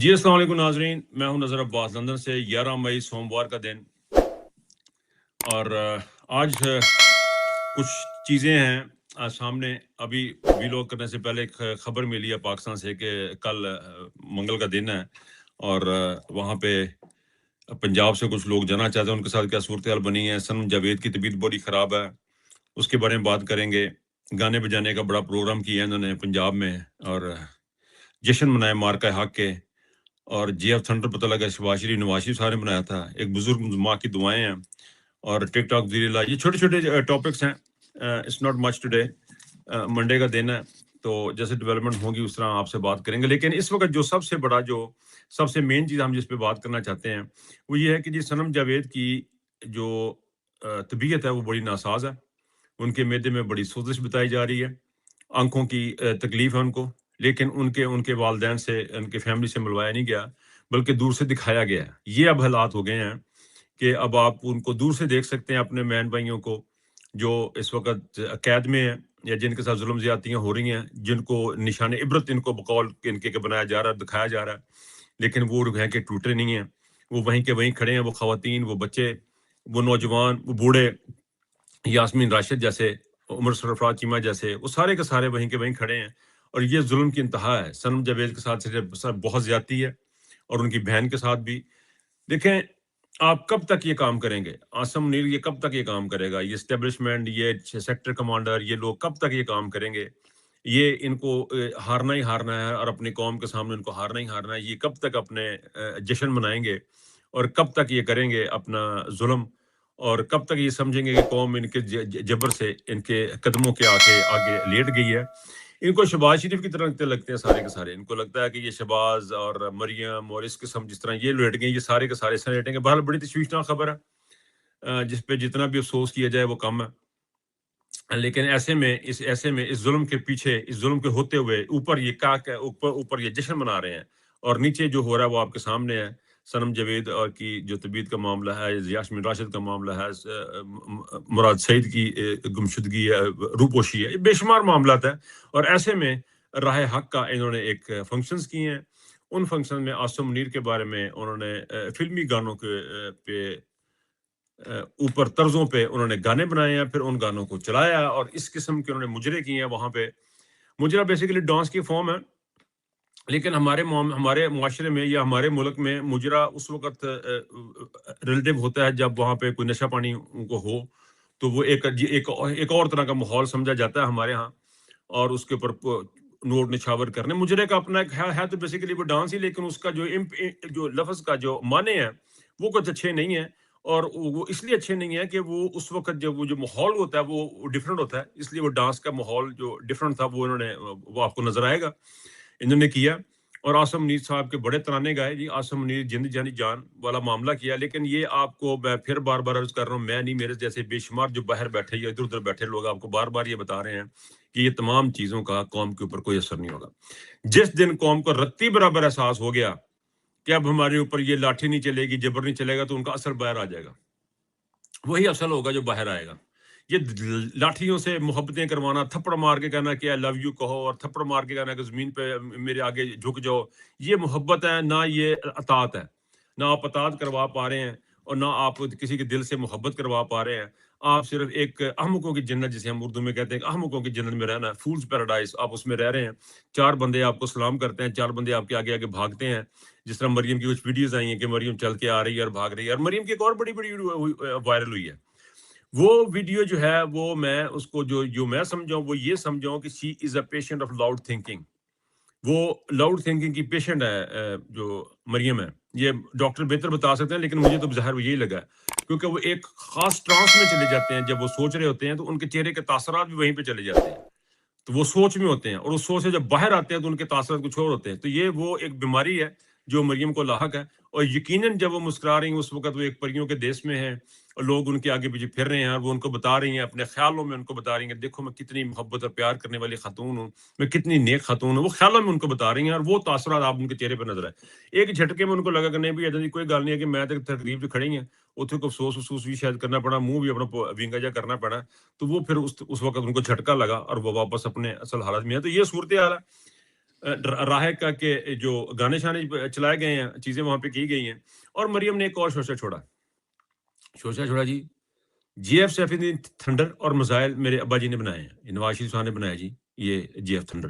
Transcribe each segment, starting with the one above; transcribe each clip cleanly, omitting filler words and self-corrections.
जी अस्सलाम वालेकुम नाजरीन, मैं हूं नज़र अब्बास लंदन से। 11 मई सोमवार का दिन और आज कुछ चीज़ें हैं सामने। अभी वीलॉग करने से पहले एक खबर मिली है पाकिस्तान से कि कल मंगल का दिन है और वहाँ पे पंजाब से कुछ लोग जाना चाहते हैं। उनके साथ क्या सूरत हाल बनी है। सनम जावेद की तबीयत बड़ी ख़राब है, उसके बारे में बात करेंगे। गाने बजाने का बड़ा प्रोग्राम किया है इन्होंने पंजाब में और जश्न मनाए मार्का हक के। और जीएफ थंडर पता लगा शहबाज शरीफ नवाज शरीफ साहब ने बनाया था। एक बुजुर्ग माँ की दुआएं हैं और टिकटॉक ज़ीरिल्ला, ये छोटे छोटे टॉपिक्स हैं। It's not much today, Monday का दिन है तो जैसे डेवलपमेंट होगी उस तरह आपसे बात करेंगे। लेकिन इस वक्त जो सबसे बड़ा, जो सबसे मेन चीज़ हम जिस पे बात करना चाहते हैं वो ये है कि जी सनम जावेद की जो तबीयत है वो बड़ी नासाज है। उनके मैदे में बड़ी सोजिश बताई जा रही है, आंखों की तकलीफ है उनको। लेकिन उनके उनके वालदैन से, उनके फैमिली से मिलवाया नहीं गया, बल्कि दूर से दिखाया गया है। ये अब हालात हो गए हैं कि अब आप उनको दूर से देख सकते हैं, अपने बहन भाइयों को जो इस वक्त कैद में हैं या जिनके साथ जुल्म ज्यादतियां हो रही हैं, जिनको निशान इबरत इनको बकौल इनके के बनाया जा रहा है, दिखाया जा रहा है। लेकिन वो हैं कि टूटे नहीं हैं, वो वहीं के वहीं खड़े हैं। वो खवातीन, वो बच्चे, वो नौजवान, वो बूढ़े, यास्मीन राशिद जैसे, उमर सरफराज चीमा जैसे, वो सारे के सारे वहीं के वहीं खड़े हैं। और ये जुल्म की इंतहा है। सनम जावेद के साथ सिर्फ बहुत ज्यादती है और उनकी बहन के साथ भी। देखें, आप कब तक ये काम करेंगे? आसम मुनीर ये कब तक ये काम करेगा? ये एस्टेब्लिशमेंट, ये सेक्टर कमांडर, ये लोग कब तक ये काम करेंगे? ये इनको हारना ही हारना है और अपनी कौम के सामने इनको हारना ही हारना है। ये कब तक अपने जश्न मनाएंगे और कब तक ये करेंगे अपना जुल्म? और कब तक ये समझेंगे कि कौम इनके जबर से, इनके कदमों के आगे आगे लेट गई है? इनको शहबाज शरीफ की तरह लगते हैं सारे के सारे। इनको लगता है कि ये शहबाज और मरियम और इस किस्म जिस तरह ये लेट गए, ये सारे के सारे इससे लेटेंगे। बहरहाल बड़ी तशवीशनाक खबर है, जिस पे जितना भी अफसोस किया जाए वो कम है। लेकिन ऐसे में इस जुल्म के पीछे, इस जुल्म के होते हुए ऊपर ये ऊपर ऊपर ये जश्न मना रहे हैं और नीचे जो हो रहा है वो आपके सामने है। सनम जावेद और की जो तबीयत का मामला है, यास्मीन राशिद का मामला है, मुराद सईद की गुमशुदगी है, रूपोशी है, ये बेशुमार मामला है। और ऐसे में राह हक का इन्होंने एक फंक्शंस किए हैं। उन फंक्शन में आसम मुनीर के बारे में उन्होंने फिल्मी गानों के पे ऊपर तर्जों पे उन्होंने गाने बनाए हैं, फिर उन गानों को चलाया और इस किस्म के उन्होंने मुजरे किए हैं वहां पे। मुजरा बेसिकली डांस की फॉर्म है, लेकिन हमारे मुआशरे में या हमारे मुल्क में मुजरा उस वक्त रिलेटिव होता है जब वहां पे कोई नशा पानी उनको हो, तो वो एक और तरह का माहौल समझा जाता है हमारे यहाँ। और उसके ऊपर नोट निछावर करने, मुजरे का अपना एक है तो बेसिकली वो डांस ही, लेकिन उसका जो लफ्ज का जो माने हैं वो कुछ अच्छे नहीं है। और वो इसलिए अच्छे नहीं है कि वो उस वक्त जब वो जो माहौल होता है वो डिफरेंट होता है, इसलिए वो डांस का माहौल जो डिफरेंट था वो आपको नजर आएगा। इन्होंने किया और आसम मुनीर साहब के बड़े तराने गाए जी। आसम मुनीर जिंद जानी जान वाला मामला किया। लेकिन ये आपको मैं फिर बार बार अर्ज कर रहा हूँ, मैं नहीं, मेरे जैसे बेशुमार जो बाहर बैठे या इधर उधर बैठे लोग आपको बार बार ये बता रहे हैं कि ये तमाम चीजों का कौम के ऊपर कोई असर नहीं होगा। जिस दिन कौम को रत्ती बराबर एहसास हो गया कि अब हमारे ऊपर ये लाठी नहीं चलेगी, जबर नहीं चलेगा, तो उनका असर बाहर आ जाएगा। वही असल होगा जो बाहर आएगा। ये लाठियों से मोहब्बतें करवाना, थप्पड़ मार के कहना कि आई लव यू कहो और थप्पड़ मार के कहना कि जमीन पे मेरे आगे झुक जाओ, ये मोहब्बत है ना, ये अतात है। ना आप अतात करवा पा रहे हैं और ना आप किसी के दिल से मोहब्बत करवा पा रहे हैं। आप सिर्फ एक अहमकों की जन्नत, जिसे हम उर्दू में कहते हैं, अहमकों की जन्नत में रहना, फूल्स पैराडाइज, आप उसमें रह रहे हैं। चार बंदे आपको सलाम करते हैं, चार बंदे आपके आगे आगे भागते हैं। जिस तरह मरियम की कुछ वीडियोज आई हैं कि मरियम चल के आ रही है और भाग रही है। और मरियम की एक और बड़ी बड़ी वायरल हुई है। वो वीडियो जो है वो मैं उसको जो मैं समझाऊं वो ये समझाऊं कि she is a patient of loud thinking. वो लाउड थिंकिंग की पेशेंट है, जो मरियम है। ये डॉक्टर बेहतर बता सकते हैं, लेकिन मुझे तो ज़ाहिर यही लगा है, क्योंकि वो एक खास ट्रांस में चले जाते हैं। जब वो सोच रहे होते हैं तो उनके चेहरे के तासरात भी वहीं पे चले जाते हैं। तो वो सोच में होते हैं और उस सोच से जब बाहर आते हैं तो उनके तासरात कुछ और होते हैं। तो ये वो एक बीमारी है जो मरियम को लाहक है। और यकीनन जब वो मुस्कुरा रही हैं उस वक्त वो एक परियों के देश में है और लोग उनके आगे पीछे फिर रहे हैं और वो उनको बता रही हैं, अपने ख्यालों में उनको बता रही हैं, देखो मैं कितनी मोहब्बत और प्यार करने वाली खातून हूँ, मैं कितनी नेक खातून हूँ। वो ख्यालों में उनको बता रही हैं और वो तासरात आप उनके चेहरे पर नजर आए। एक झटके में उनको लगा कि नहीं भी ऐसी कोई गल नहीं है कि मैं तो तकलीफ से खड़ी है, उसे को अफसोस अफसूस भी शायद करना पड़ा, मुंह भी अपना विंगा जा करना पड़ा। तो वो फिर उस वक्त उनको झटका लगा और वो वापस अपने असल हालत में है। तो ये सूरत हाल है। راہ کا کے جو گانے شانے چلائے گئے ہیں, چیزیں وہاں پہ کی گئی ہیں. اور مریم نے ایک اور شوشہ چھوڑا جی, جی ایف 17 تھنڈر اور میزائل میرے ابا جی نے بنائے ہیں, نواز شریف صاحب نے بنایا جی یہ جی ایف تھنڈر.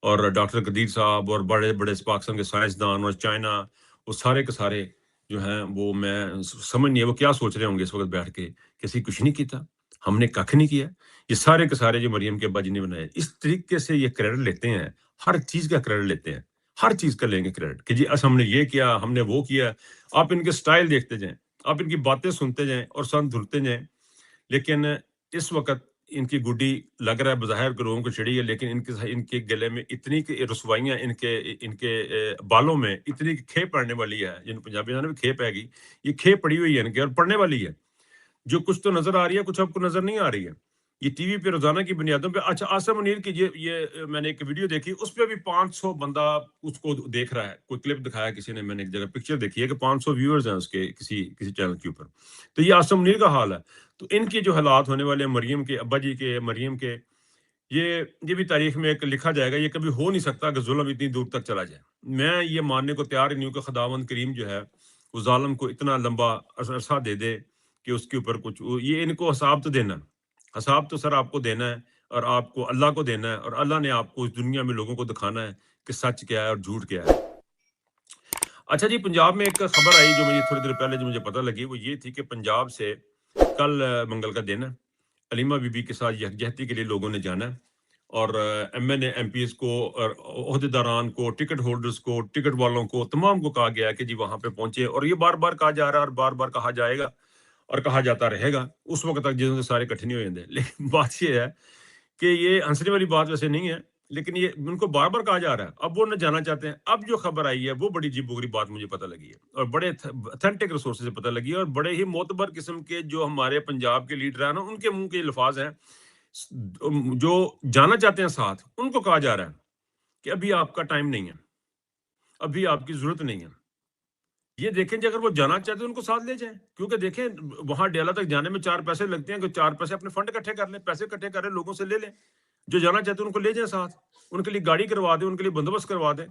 اور ڈاکٹر قدیر صاحب اور بڑے بڑے پاکستان کے سائنسدان اور چائنا, وہ سارے کے سارے جو ہیں, وہ میں سمجھ نہیں ہے وہ کیا سوچ رہے ہوں گے اس وقت بیٹھ کے, کسی کچھ نہیں کیتا, ہم نے کھ نہیں کیا. یہ سارے کے سارے جو مریم کے ابا جی نے بنائے, اس طریقے سے یہ کریڈٹ لیتے ہیں, ہر چیز کا کریڈٹ لیتے ہیں, ہر چیز کا لیں گے کریڈٹ کہ جی ہم نے یہ کیا, ہم نے وہ کیا. آپ ان کے سٹائل دیکھتے جائیں, آپ ان کی باتیں سنتے جائیں اور سن دھلتے جائیں. لیکن اس وقت ان کی گڈی لگ رہا ہے بظاہر کے لوگوں کو چڑھی ہے, لیکن ان کے گلے میں اتنی رسوائیاں, ان کے بالوں میں اتنی کھیپ پڑنے والی ہے, جن پنجابی میں کھیپ ہے گی, یہ کھیپ پڑی ہوئی ہے ان کے, اور پڑنے والی ہے. جو کچھ تو نظر آ رہی ہے, کچھ آپ کو نظر نہیں آ رہی ہے. یہ ٹی وی پہ روزانہ کی بنیادوں پہ. اچھا, عاصم منیر کی یہ میں نے ایک ویڈیو دیکھی, اس پہ بھی 500 بندہ اس کو دیکھ رہا ہے. کوئی کلپ دکھایا کسی نے, میں نے ایک جگہ پکچر دیکھی ہے کہ 500 ویورز ہیں اس کے کسی چینل کے اوپر. تو یہ عاصم منیر کا حال ہے. تو ان کے جو حالات ہونے والے ہیں, مریم کے ابا جی کے, مریم کے, یہ بھی تاریخ میں ایک لکھا جائے گا. یہ کبھی ہو نہیں سکتا کہ ظلم اتنی دور تک چلا جائے. میں یہ ماننے کو تیار ہی نہیں ہوں کہ خداوند کریم جو ہے وہ ظالم کو اتنا لمبا عرصہ دے دے کہ اس کے اوپر کچھ, یہ ان کو حساب تو دینا, حساب تو سر آپ کو دینا ہے, اور آپ کو اللہ کو دینا ہے, اور اللہ نے آپ کو اس دنیا میں لوگوں کو دکھانا ہے کہ سچ کیا ہے اور جھوٹ کیا ہے. اچھا جی, پنجاب میں ایک خبر آئی جو مجھے تھوڑی دیر پہلے جو مجھے پتہ لگی, وہ یہ تھی کہ پنجاب سے کل منگل کا دن ہے, علیمہ بی بی کے ساتھ یکجہتی کے لیے لوگوں نے جانا ہے, اور M N A M Ps کو اور عہدیداران کو, ٹکٹ ہولڈرز کو, ٹکٹ والوں کو, تمام کو کہا گیا ہے کہ جی وہاں پہ پہنچے. اور یہ بار بار کہا جا رہا ہے اور بار بار کہا جائے گا اور کہا جاتا رہے گا اس وقت تک جن سے سارے اکٹھے نہیں ہو جاتے. لیکن بات یہ ہے کہ یہ ہنسنے والی بات ویسے نہیں ہے, لیکن یہ ان کو بار بار کہا جا رہا ہے. اب وہ نہ جانا چاہتے ہیں. اب جو خبر آئی ہے وہ بڑی عجیب بغری بات مجھے پتہ لگی ہے, اور بڑے اتھینٹک ریسورسز سے پتہ لگی ہے, اور بڑے ہی معتبر قسم کے جو ہمارے پنجاب کے لیڈر ہیں نا, ان کے منہ کے الفاظ ہیں. جو جانا چاہتے ہیں ساتھ, ان کو کہا جا رہا ہے کہ ابھی آپ کا ٹائم نہیں ہے, ابھی آپ کی ضرورت نہیں ہے. یہ دیکھیں جی, اگر وہ جانا چاہتے ہیں ان کو ساتھ لے جائیں, کیونکہ دیکھیں وہاں ڈیلا تک جانے میں 4 پیسے لگتے ہیں, کہ 4 پیسے اپنے فنڈ اکٹھے کر لیں, پیسے اکٹھے کریں, لوگوں سے لے لیں. جو جانا چاہتے ہیں ان کو لے جائیں ساتھ, ان کے لیے گاڑی کروا دیں, ان کے لیے بندوبست کروا دیں.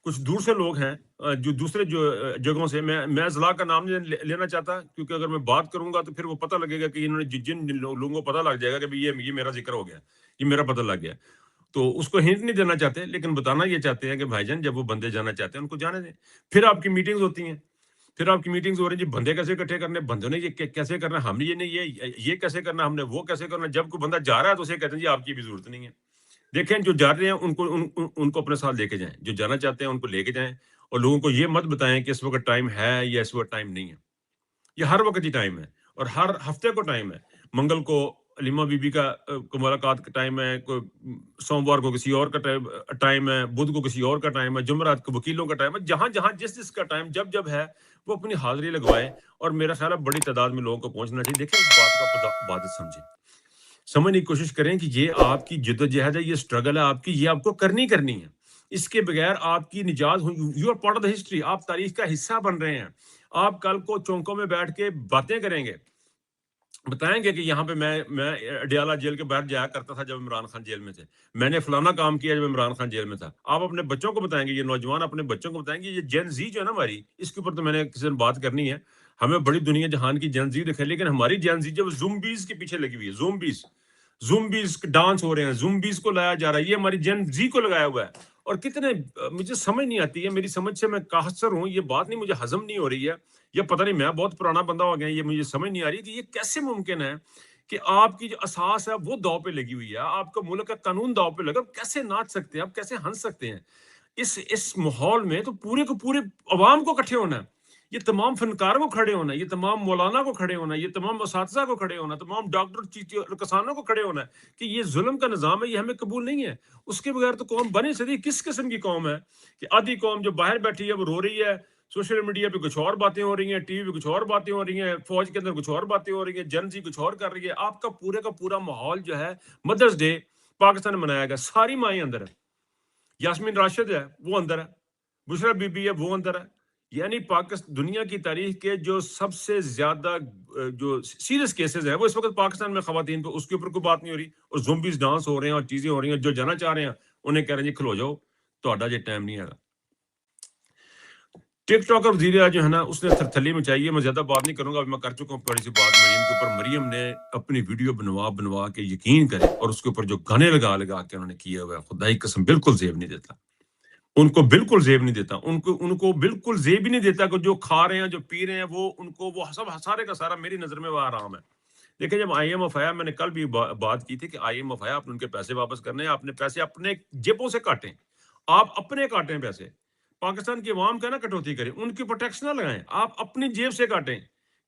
کچھ دور سے لوگ ہیں جو دوسرے جو جگہوں سے, میں اضلاع کا نام لینا چاہتا, کیونکہ اگر میں بات کروں گا تو پھر وہ پتہ لگے گا کہ انہوں نے جن لوگوں کو پتہ لگ جائے گا کہ یہ میرا ذکر ہو گیا, یہ میرا پتہ لگ گیا, تو اس کو ہنٹ نہیں دینا چاہتے, لیکن بتانا یہ چاہتے ہیں کہ بھائی جان جب وہ بندے جانا چاہتے ہیں ان کو جانے دیں. پھر آپ کی میٹنگز ہوتی ہیں, پھر آپ کی میٹنگز ہو رہی ہیں جی, بندے کیسے اکٹھے کرنے, بندوں نے یہ کیسے کرنا, ہم نے یہ نہیں, یہ کیسے کرنا, ہم نے وہ کیسے کرنا. جب کوئی بندہ جا رہا ہے تو اسے کہتے ہیں جی آپ کی بھی ضرورت نہیں ہے. دیکھیں جو جا رہے ہیں ان کو اپنے ساتھ لے کے جائیں, جو جانا چاہتے ہیں ان کو لے کے جائیں, اور لوگوں کو یہ مت بتائیں کہ اس وقت ٹائم ہے یا اس وقت ٹائم نہیں ہے. یہ ہر وقت ہی ٹائم ہے, اور ہر ہفتے کو ٹائم ہے. منگل کو علیمہ بی بی کا ملاقات کا ٹائم ہے, سوموار کو کسی اور کا ٹائم ہے, بدھ کو کسی اور کا ٹائم ہے, جمعرات کو وکیلوں کا ٹائم ہے. جہاں جہاں جس کا ٹائم جب ہے وہ اپنی حاضری لگوائے, اور میرا خیال ہے بڑی تعداد میں لوگوں کو پہنچنا چاہیے. دیکھیں اس بات کا بات سمجھنے کی کوشش کریں کہ یہ آپ کی جدوجہد ہے, یہ اسٹرگل ہے آپ کی, یہ آپ کو کرنی ہے. اس کے بغیر آپ کی نجات, you are part of the history, آپ تاریخ کا حصہ بن رہے ہیں. آپ کل کو چونکوں میں بیٹھ کے باتیں کریں گے, بتائیں گے کہ یہاں پہ میں اڈیالہ جیل کے باہر جایا کرتا تھا جب عمران خان جیل میں تھے, میں نے فلانا کام کیا جب عمران خان جیل میں تھا. آپ اپنے بچوں کو بتائیں گے, یہ نوجوان اپنے بچوں کو بتائیں گے. یہ جین زی جو ہے نا ہماری, اس کے اوپر تو میں نے کسی دن بات کرنی ہے. ہمیں بڑی دنیا جہان کی جین زی دکھے, لیکن ہماری جین زی جب زومبیز کے پیچھے لگی ہوئی ہے, زومبیز ڈانس ہو رہے ہیں, زومبیز کو لایا جا رہا ہے, یہ ہماری جین زی کو لگایا ہوا ہے. اور کتنے, مجھے سمجھ نہیں آتی ہے, میری سمجھ سے میں قاصر ہوں, یہ بات نہیں مجھے ہضم نہیں ہو رہی ہے. یہ پتہ نہیں, میں بہت پرانا بندہ ہو گیا, یہ مجھے سمجھ نہیں آ رہی کہ یہ کیسے ممکن ہے کہ آپ کی جو اساس ہے وہ داؤ پہ لگی ہوئی ہے, آپ کا ملک کا قانون داؤ پہ لگا. کیسے ناچ سکتے ہیں آپ, کیسے ہنس سکتے ہیں اس ماحول میں؟ تو پورے کو پورے عوام کو اکٹھے ہونا ہے, یہ تمام فنکاروں کو کھڑے ہونا ہے, یہ تمام مولانا کو کھڑے ہونا ہے, یہ تمام اساتذہ کو کھڑے ہونا ہے, تمام ڈاکٹر کسانوں کو کھڑے ہونا ہے کہ یہ ظلم کا نظام ہے, یہ ہمیں قبول نہیں ہے. اس کے بغیر تو قوم بنے سکتی. کس قسم کی قوم ہے کہ آدھی قوم جو باہر بیٹھی ہے وہ رو رہی ہے, سوشل میڈیا پہ کچھ اور باتیں ہو رہی ہیں, ٹی وی پہ کچھ اور باتیں ہو رہی ہیں, فوج کے اندر کچھ اور باتیں ہو رہی ہیں, جن زی کچھ اور کر رہی ہے. آپ کا پورا ماحول جو ہے, مدرس ڈے پاکستان میں منایا گیا, ساری مائیں اندر ہے, یاسمین راشد ہے وہ اندر ہے, بشرا بی بی ہے وہ اندر ہے. یعنی پاکستان دنیا کی تاریخ کے جو سب سے زیادہ جو سیریس کیسز ہیں وہ اس وقت پاکستان میں خواتین پہ, اس کے اوپر کوئی بات نہیں ہو رہی, اور زومبیز ڈانس ہو رہے ہیں اور چیزیں ہو رہی ہیں. جو جانا چاہ رہے ہیں انہیں کہہ رہے ہیں جی کھلو جاؤ, ਤੁਹਾਡਾ ਜੇ ਟਾਈਮ ਨਹੀਂ ਹੈਗਾ टिक टॉक और वज़ीर जो है ना उसने थरथली मचाई है। मैं ज़्यादा बात नहीं करूंगा, अभी मैं कर चुका हूँ बड़ी सी बात मरियम के ऊपर। मरियम ने अपनी वीडियो बनवा के यकीन करें और उसके ऊपर जो गाने लगा के उन्होंने किया हुआ है, खुदा की कसम बिल्कुल ज़ेब नहीं देता, उनको बिल्कुल ज़ेब नहीं देता, उनको बिल्कुल ज़ेब ही नहीं देता कि जो खा रहे हैं जो पी रहे हैं वो सब सारे का सारा मेरी नज़र में वो आराम है। देखिए जब IMF आया, मैंने कल भी बात की थी कि IMF आया, आपने उनके पैसे वापस करने हैं, आपने पैसे अपने जेबों से काटें, आप अपने काटें पैसे, पाकिस्तान की आवाम का ना कटौती करें, उनके ऊपर टैक्स ना लगाएं, आप अपनी जेब से काटें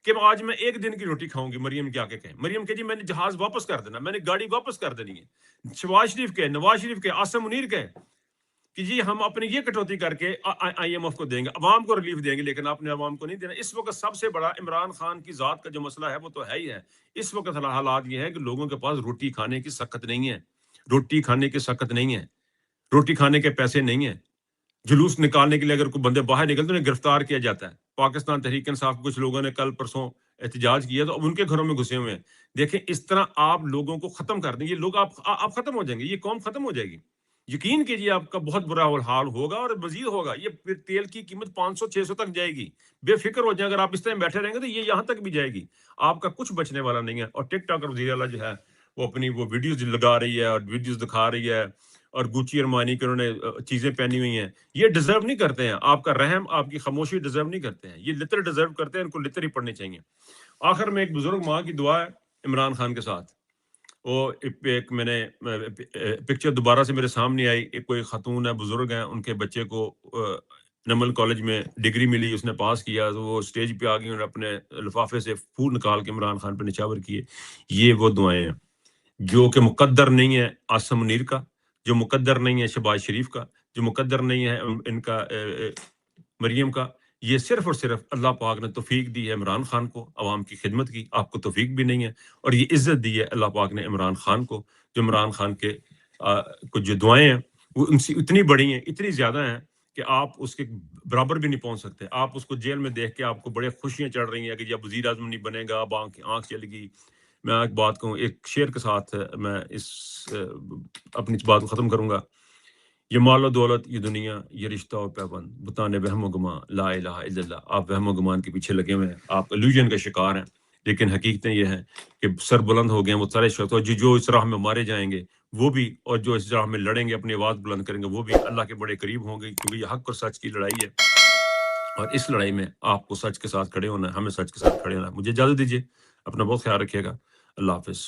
कि आज मैं एक दिन की रोटी खाऊंगी। मरियम क्या के कहें, मरियम के जी मैंने जहाज वापस कर देना, मैंने गाड़ी वापस कर देनी है। शहबाज शरीफ के, नवाज शरीफ के, आसिम मुनीर के कि जी हम अपनी ये कटौती करके IMF को देंगे, अवाम को रिलीफ देंगे, लेकिन आपने अवाम को नहीं देना। इस वक्त सबसे बड़ा इमरान खान की जात का जो मसला है वो तो है ही है। इस वक्त हालात ये है कि लोगों के पास रोटी खाने की सख्त नहीं है, रोटी खाने की सख्त नहीं है, रोटी खाने के पैसे नहीं है। जुलूस निकालने के लिए अगर कोई बंदे बाहर निकलते उन्हें गिरफ्तार किया जाता है। पाकिस्तान तहरीक इंसाफ कुछ लोगों ने कल परसों एहतजाज किया तो अब उनके घरों में घुसे हुए हैं। देखें इस तरह आप लोगों को खत्म कर देंगे, ये लोग आप खत्म हो जाएंगे, ये कौम खत्म हो जाएगी। यकीन कीजिए आपका बहुत बुरा हाल होगा और मजीद होगा। ये फिर तेल की कीमत 500-600 तक जाएगी। बेफिक्र हो जाए, अगर आप इस तरह बैठे रहेंगे तो ये यहाँ तक भी जाएगी, आपका कुछ बचने वाला नहीं है। और टिकटॉक और वज़ीर आला जो है वो अपनी वो वीडियोज लगा रही है और वीडियोज दिखा रही है और गुची अरमानी के उन्होंने चीजें पहनी हुई हैं। ये डिजर्व नहीं करते हैं आपका रहम, आपकी खामोशी डिजर्व नहीं करते हैं। ये लितर डिजर्व करते हैं, इनको लितर ही पढ़ने चाहिए। आखिर में एक बुजुर्ग माँ की दुआ है इमरान खान के साथ। वो एक मैंने पिक्चर दोबारा से मेरे सामने आई, एक कोई खातून है, बुजुर्ग हैं, उनके बच्चे को नमल कॉलेज में डिग्री मिली, उसने पास किया तो वो स्टेज पे आ गई और अपने लिफाफे से फूल निकाल के इमरान खान पे निछावर किए। ये वो दुआएं हैं जो कि मुकद्दर नहीं है आसिम मुनीर का, जो मुकद्दर नहीं है शहबाज शरीफ का, जो मुकद्दर नहीं है इनका मरियम का। ये सिर्फ और सिर्फ अल्लाह पाक ने तौफीक दी है इमरान खान को अवाम की खिदमत की, आपको तौफीक भी नहीं है। और ये इज्जत दी है अल्लाह पाक ने इमरान खान को, जो इमरान खान के कुछ जो दुआएं हैं वो उनसे इतनी बड़ी हैं, इतनी ज़्यादा हैं कि आप उसके बराबर भी नहीं पहुंच सकते। आप उसको जेल में देख के आपको बड़े खुशियां चढ़ रही हैं कि जब वज़ीर आज़म नहीं बनेगा, अब आँख चल गई। मैं एक बात कहूँ, एक शेर के साथ मैं इस अपनी इस बात को ख़त्म करूँगा। ये मालो दौलत, ये दुनिया, ये रिश्ता और पैबंद, बताने वहम गुमा, ला इलाहा इल्लल्लाह। आप वहम गुमान के पीछे लगे हुए हैं, आप इल्यूजन का शिकार हैं, लेकिन हकीकतें ये हैं कि सर बुलंद हो गए हैं वो सारे शख्स, और जो इस राह में मारे जाएंगे वो भी, और जो इस राह में लड़ेंगे अपनी आवाज़ बुलंद करेंगे वो भी अल्लाह के बड़े करीब होंगे, क्योंकि ये हक और सच की लड़ाई है। और इस लड़ाई में आपको सच के साथ खड़े होना है, हमें सच के साथ खड़े होना है। मुझे इजाज़त दीजिए, अपना बहुत ख्याल रखिएगा। अल्लाह हाफ़िज़।